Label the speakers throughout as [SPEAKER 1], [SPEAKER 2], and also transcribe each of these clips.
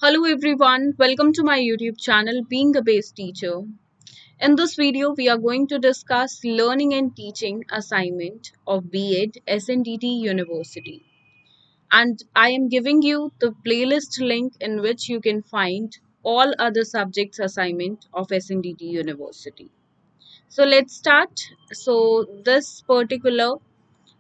[SPEAKER 1] Hello everyone, welcome to my YouTube channel Being a Base Teacher. In this video, we are going to discuss learning and teaching assignment of B.Ed SNDT University. And I am giving you the playlist link in which you can find all other subjects assignment of SNDT University. So let's start. So this particular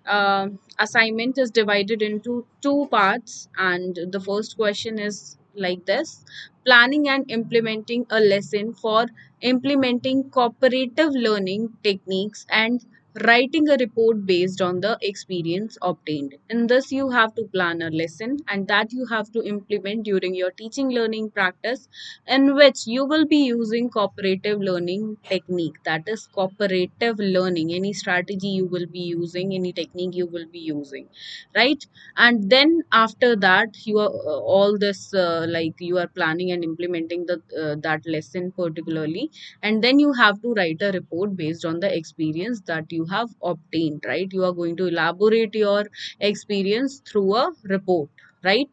[SPEAKER 1] uh, assignment is divided into two parts, and the first question is like this: planning and implementing a lesson for implementing cooperative learning techniques and writing a report based on the experience obtained. In this, you have to plan a lesson and that you have to implement during your teaching learning practice, in which you will be using cooperative learning technique, that is cooperative learning, any strategy you will be using, any technique you will be using, right? And then after that you are all this like you are planning and implementing the that lesson particularly, and then you have to write a report based on the experience that you have obtained, right? You are going to elaborate your experience through a report, right?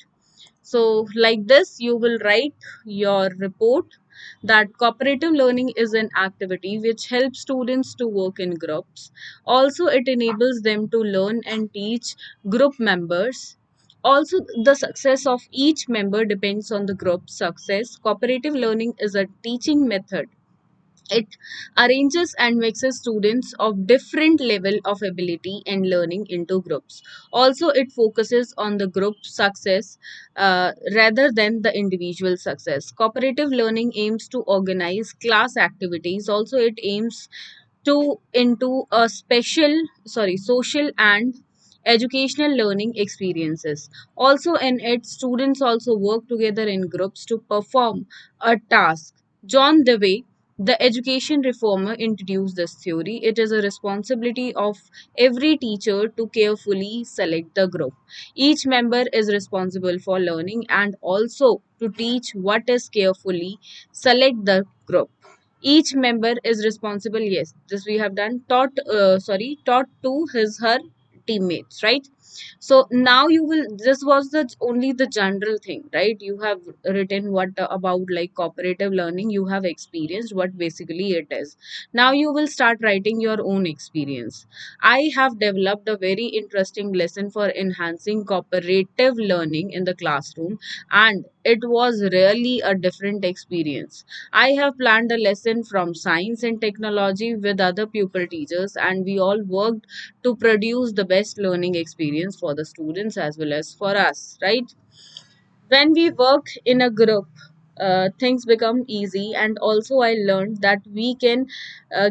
[SPEAKER 1] So, like this, you will write your report that cooperative learning is an activity which helps students to work in groups. Also, it enables them to learn and teach group members. Also, the success of each member depends on the group success. Cooperative learning is a teaching method. It arranges and mixes students of different level of ability and learning into groups. Also, it focuses on the group success rather than the individual success. Cooperative learning aims to organize class activities. Also, it aims to into a social and educational learning experiences. Also in it, students also work together in groups to perform a task. John Dewey, the education reformer, introduced this theory. It is a responsibility of every teacher to carefully select the group. Each member is responsible for learning and also to teach what is carefully select the group. Each member is responsible, yes, this we have done, taught to his her teammates, right? So now you will, this was the only the general thing, right? You have written what about like cooperative learning, you have experienced what basically it is. Now you will start writing your own experience. I have developed a very interesting lesson for enhancing cooperative learning in the classroom, and it was really a different experience. I have planned a lesson from science and technology with other pupil teachers, and we all worked to produce the best learning experience for the students as well as for us, right? When we work in a group, things become easy, and also I learned that we can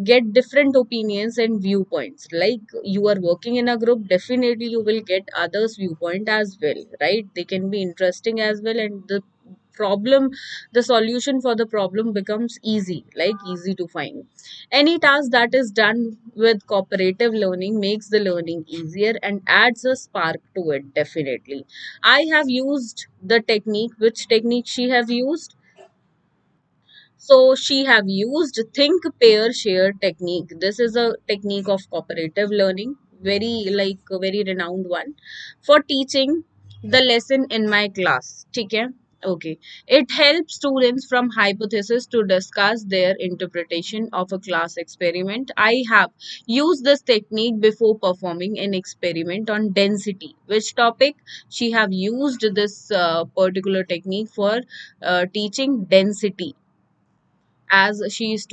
[SPEAKER 1] get different opinions and viewpoints. Like you are working in a group, definitely you will get others viewpoint as well, right? They can be interesting as well, and problem the solution for the problem becomes easy, like easy to find. Any task that is done with cooperative learning makes the learning easier and adds a spark to it, definitely. I have used the technique. Which technique she have used? So she have used think pair share technique. This is a technique of cooperative learning, very like a very renowned one for teaching the lesson in my class. Okay. Okay. It helps students from hypothesis to discuss their interpretation of a class experiment. I have used this technique before performing an experiment on density. Which topic? She have used this particular technique for teaching density, as she is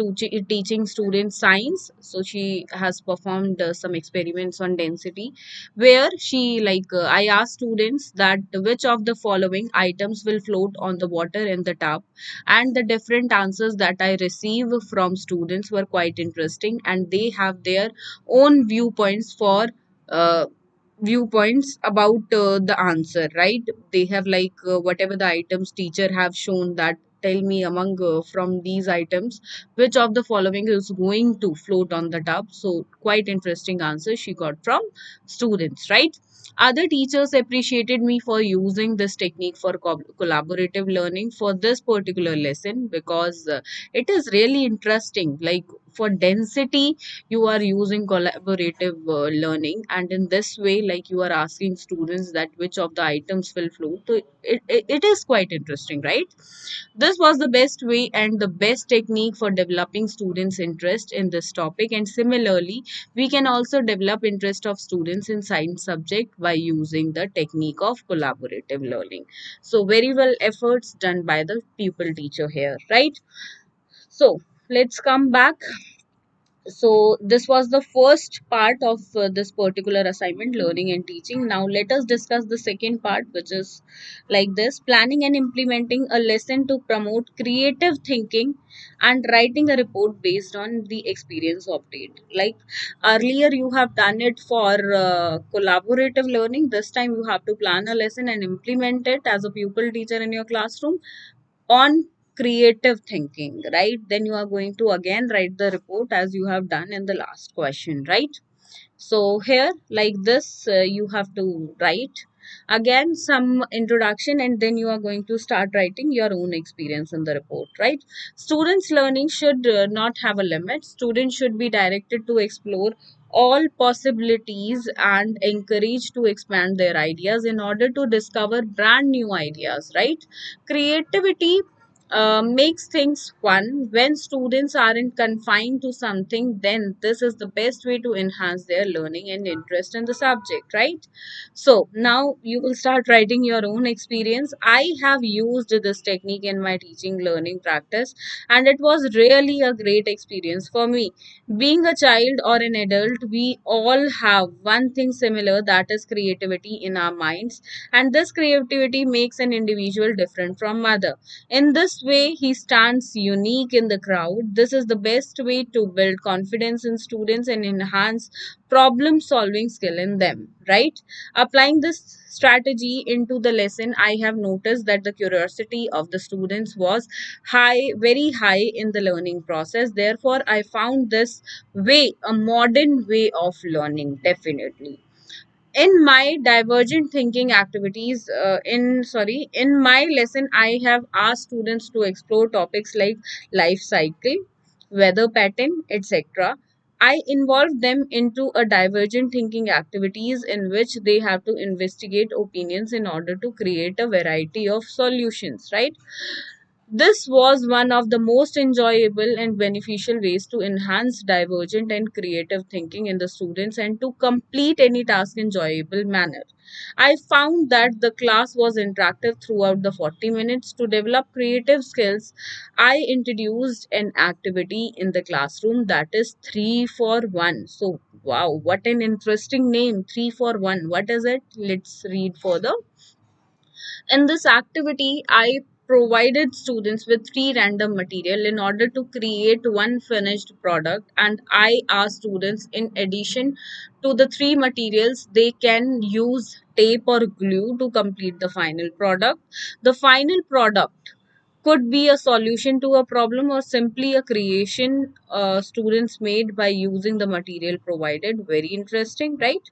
[SPEAKER 1] teaching students science. So she has performed some experiments on density, where she I asked students that which of the following items will float on the water in the tub, and the different answers that I received from students were quite interesting, and they have their own uh, viewpoints about the answer, right? They have whatever the items teacher have shown, that tell me among from these items which of the following is going to float on the tub. So quite interesting answer she got from students, right? Other teachers appreciated me for using this technique for collaborative learning for this particular lesson, because it is really interesting. Like for density you are using collaborative learning, and in this way, like, you are asking students that which of the items will flow. So it is quite interesting, right? This was the best way and the best technique for developing students' interest in this topic. And similarly, we can also develop interest of students in science subject by using the technique of collaborative learning. So very well efforts done by the pupil teacher here, right? So let's come back. So this was the first part of this particular assignment, learning and teaching. Now let us discuss the second part, which is like this: planning and implementing a lesson to promote creative thinking and writing a report based on the experience obtained. Like earlier you have done it for collaborative learning, this time you have to plan a lesson and implement it as a pupil teacher in your classroom on creative thinking, right? Then you are going to again write the report as you have done in the last question, right? So here, like this, you have to write again some introduction, and then you are going to start writing your own experience in the report, right? Students' learning should not have a limit. Students should be directed to explore all possibilities and encouraged to expand their ideas in order to discover brand new ideas, right? Creativity makes things fun. When students aren't confined to something, then this is the best way to enhance their learning and interest in the subject, right? So now you will start writing your own experience. I have used this technique in my teaching learning practice, and it was really a great experience for me. Being a child or an adult, we all have one thing similar, that is creativity in our minds, and this creativity makes an individual different from other. In this way, he stands unique in the crowd. This is the best way to build confidence in students and enhance problem solving skill in them, right? Applying this strategy into the lesson, I have noticed that the curiosity of the students was high, very high in the learning process. Therefore, I found this way a modern way of learning, definitely. In my divergent thinking activities, in my lesson, I have asked students to explore topics like life cycle, weather pattern, etc. I involved them into a divergent thinking activities in which they have to investigate opinions in order to create a variety of solutions, right? This was one of the most enjoyable and beneficial ways to enhance divergent and creative thinking in the students and to complete any task in enjoyable manner. I found that the class was interactive throughout the 40 minutes. To develop creative skills, I introduced an activity in the classroom, that is 3 for 1. So, wow, what an interesting name, 3 for 1. What is it? Let's read further. In this activity, I provided students with three random material in order to create one finished product, and I asked students, in addition to the three materials, they can use tape or glue to complete the final product. The final product could be a solution to a problem or simply a creation students made by using the material provided. Very interesting, right?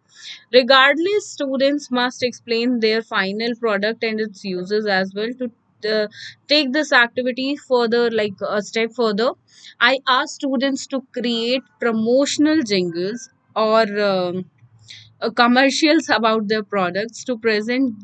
[SPEAKER 1] Regardless, students must explain their final product and its uses as well. To take this activity further, like a step further, I asked students to create promotional jingles or commercials about their products to present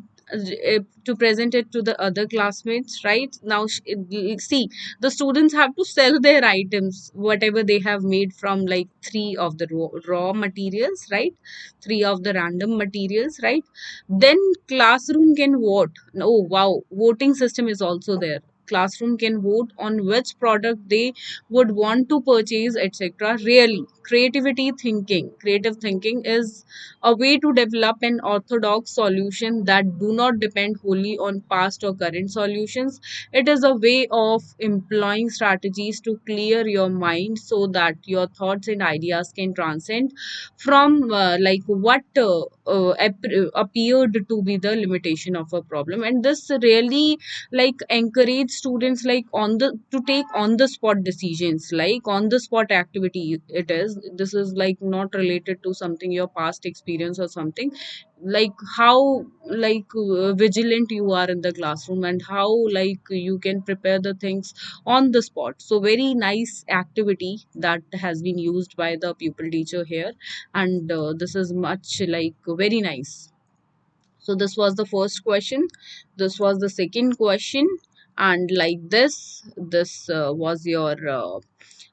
[SPEAKER 1] it to the other classmates, right? Now see, the students have to sell their items whatever they have made from like three of the raw materials, right? Three of the random materials, right? Then classroom can vote. Oh wow, voting system is also there. Classroom can vote on which product they would want to purchase, etc. Really, creative thinking is a way to develop an orthodox solution that do not depend wholly on past or current solutions. It is a way of employing strategies to clear your mind so that your thoughts and ideas can transcend from like what appeared to be the limitation of a problem. And this really like encourage students like on the to take on the spot decisions, like on the spot activity it is. This is like not related to something your past experience or something, like how vigilant you are in the classroom and how like you can prepare the things on the spot. So very nice activity that has been used by the pupil teacher here, and this is much like very nice. So this was the first question. This was the second question. And like this was your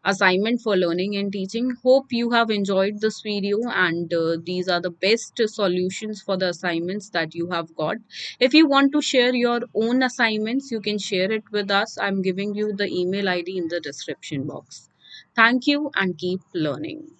[SPEAKER 1] assignment for learning and teaching. Hope you have enjoyed this video, and these are the best solutions for the assignments that you have got. If you want to share your own assignments, you can share it with us. I'm giving you the email ID in the description box. Thank you and keep learning.